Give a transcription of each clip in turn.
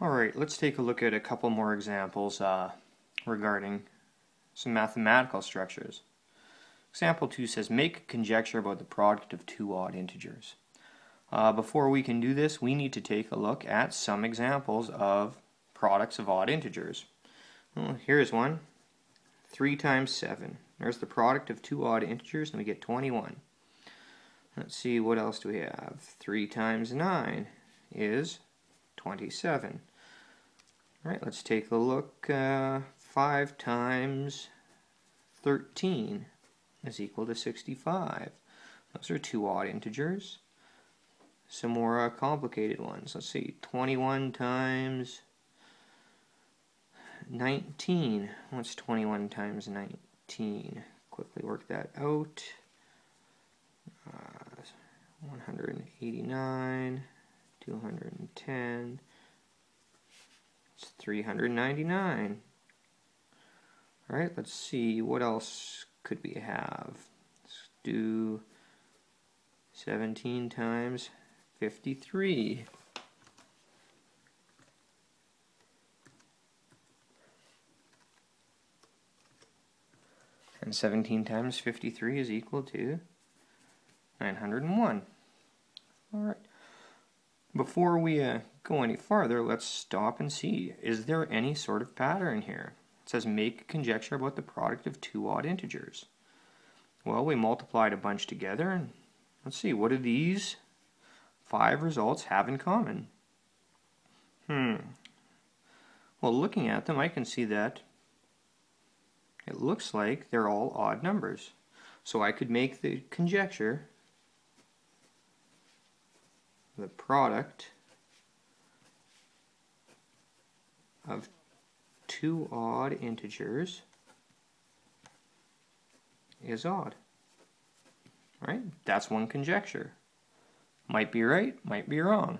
Alright, let's take a look at a couple more examples regarding some mathematical structures. Example 2 says, make a conjecture about the product of two odd integers. Before we can do this, we need to take a look at some examples of products of odd integers. Well, here's one. 3 times 7. There's the product of two odd integers, and we get 21. Let's see, what else do we have? 3 times 9 is 27. Alright, let's take a look. 5 times 13 is equal to 65. Those are two odd integers. Some more complicated ones. Let's see, 21 times 19. What's 21 times 19? Quickly work that out. 189, 210, it's 399. Alright, let's see, what else could we have? Let's do 17 times 53. And 17 times 53 is equal to 901. Alright. Before we go any farther, let's stop and see, is there any sort of pattern here? It says make a conjecture about the product of two odd integers. Well, we multiplied a bunch together, and let's see, what do these 5 results have in common? Well, looking at them, I can see that it looks like they're all odd numbers. So I could make the conjecture the product of two odd integers is odd. Right? That's one conjecture. Might be right, might be wrong.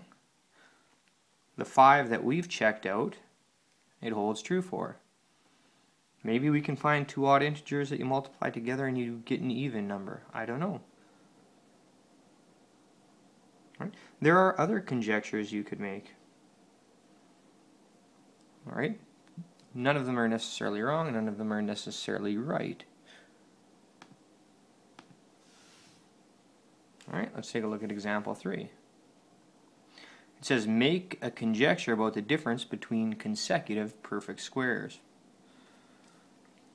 The 5 that we've checked out, it holds true for. Maybe we can find two odd integers that you multiply together and you get an even number. I don't know. Right? There are other conjectures you could make. Alright? None of them are necessarily wrong, none of them are necessarily right. Alright, let's take a look at example 3. It says, make a conjecture about the difference between consecutive perfect squares.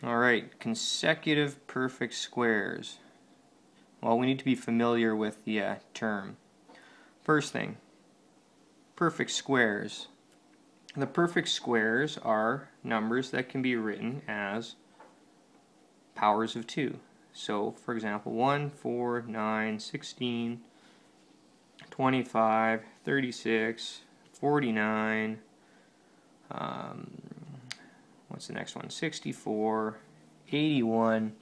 Alright, consecutive perfect squares. Well, we need to be familiar with the term. First thing, perfect squares. The perfect squares are numbers that can be written as powers of 2. So, for example, 1, 4, 9, 16, 25, 36, 49, what's the next one? 64, 81,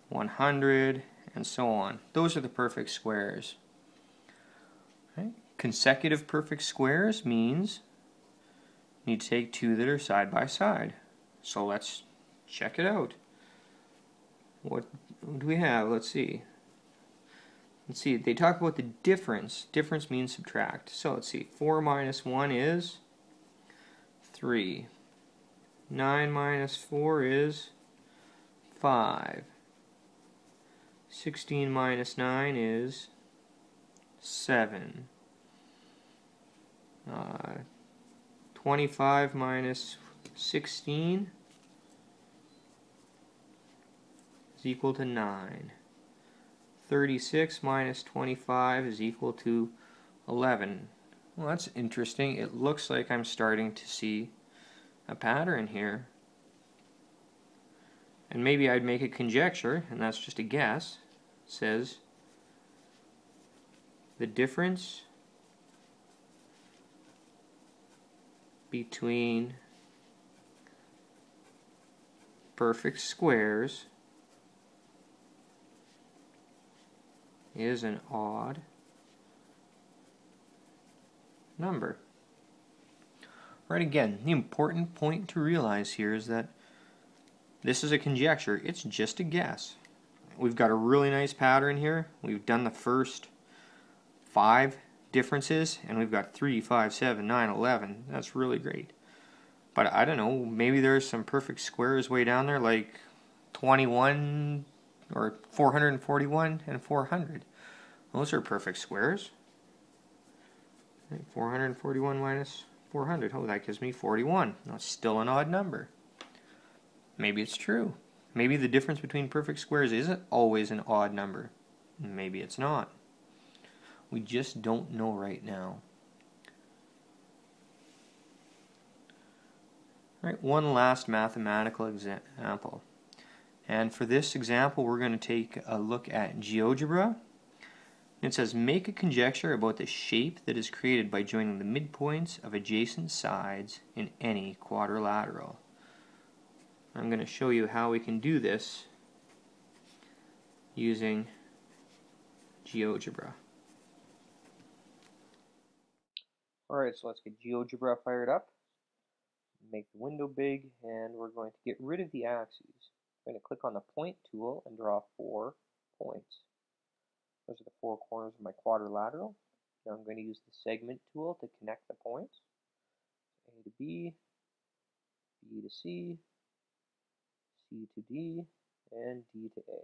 100, and so on. Those are the perfect squares. Okay. Consecutive perfect squares means you need to take two that are side by side. So let's check it out. What do we have? Let's see. Let's see, they talk about the difference. Difference means subtract. So let's see, 4 minus 1 is 3. 9 minus 4 is 5. 16 minus 9 is 7. 25 minus 16 is equal to 9. 36 minus 25 is equal to 11. Well, that's interesting. It looks like I'm starting to see a pattern here. And maybe I'd make a conjecture, and that's just a guess. It says the difference between perfect squares is an odd number. Right, again, the important point to realize here is that this is a conjecture. It's just a guess. We've got a really nice pattern here. We've done the first 5 differences, and we've got 3, 5, 7, 9, 11. That's really great. But I don't know, maybe there's some perfect squares way down there, like 21 or 441 and 400. Those are perfect squares. 441 minus 400. Oh, that gives me 41. That's still an odd number. Maybe it's true. Maybe the difference between perfect squares isn't always an odd number. Maybe it's not. We just don't know right now. All right, one last mathematical example. And for this example, we're going to take a look at GeoGebra. It says, make a conjecture about the shape that is created by joining the midpoints of adjacent sides in any quadrilateral. I'm going to show you how we can do this using GeoGebra. Alright, so let's get GeoGebra fired up. Make the window big, and we're going to get rid of the axes. I'm going to click on the point tool and draw 4 points. Those are the 4 corners of my quadrilateral. Now I'm going to use the segment tool to connect the points. A to B, B to C, C to D, and D to A.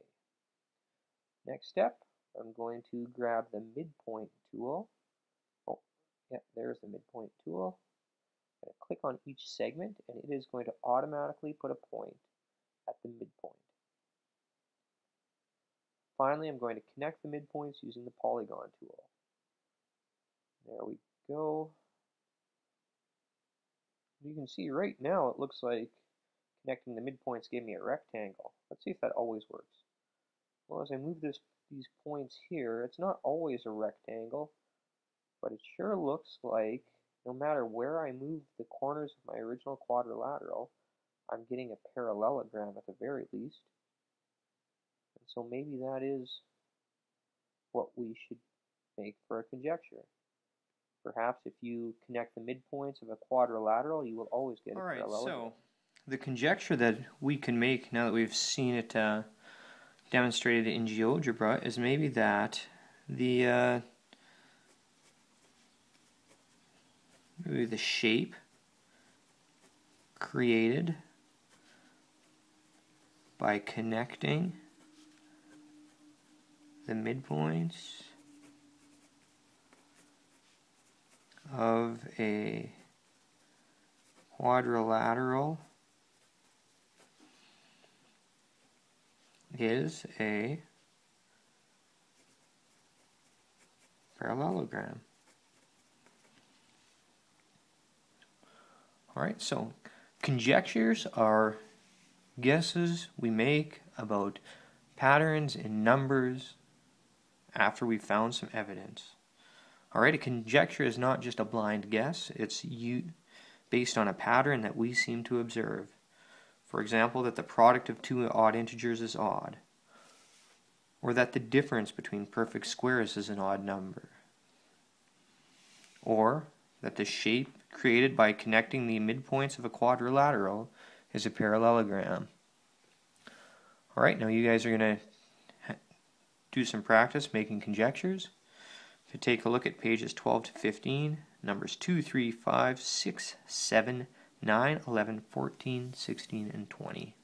Next step, I'm going to grab the midpoint tool. Oh, yeah, there's the midpoint tool. I'm going to click on each segment, and it is going to automatically put a point at the midpoint. Finally, I'm going to connect the midpoints using the polygon tool. There we go. You can see right now it looks like connecting the midpoints gave me a rectangle. Let's see if that always works. Well, as I move these points here, it's not always a rectangle, but it sure looks like no matter where I move the corners of my original quadrilateral, I'm getting a parallelogram at the very least. And so maybe that is what we should make for a conjecture. Perhaps if you connect the midpoints of a quadrilateral, you will always get a parallelogram. So the conjecture that we can make now that we've seen it demonstrated in GeoGebra is maybe that the shape created by connecting the midpoints of a quadrilateral is a parallelogram. Alright, so conjectures are guesses we make about patterns in numbers after we've found some evidence. Alright, a conjecture is not just a blind guess, it's based on a pattern that we seem to observe. For example, that the product of 2 odd integers is odd, or that the difference between perfect squares is an odd number, or that the shape created by connecting the midpoints of a quadrilateral is a parallelogram. Alright, now you guys are going to do some practice making conjectures. If you take a look at pages 12 to 15, numbers 2, 3, 5, 6, 7, 9, 11, 14, 16, and 20.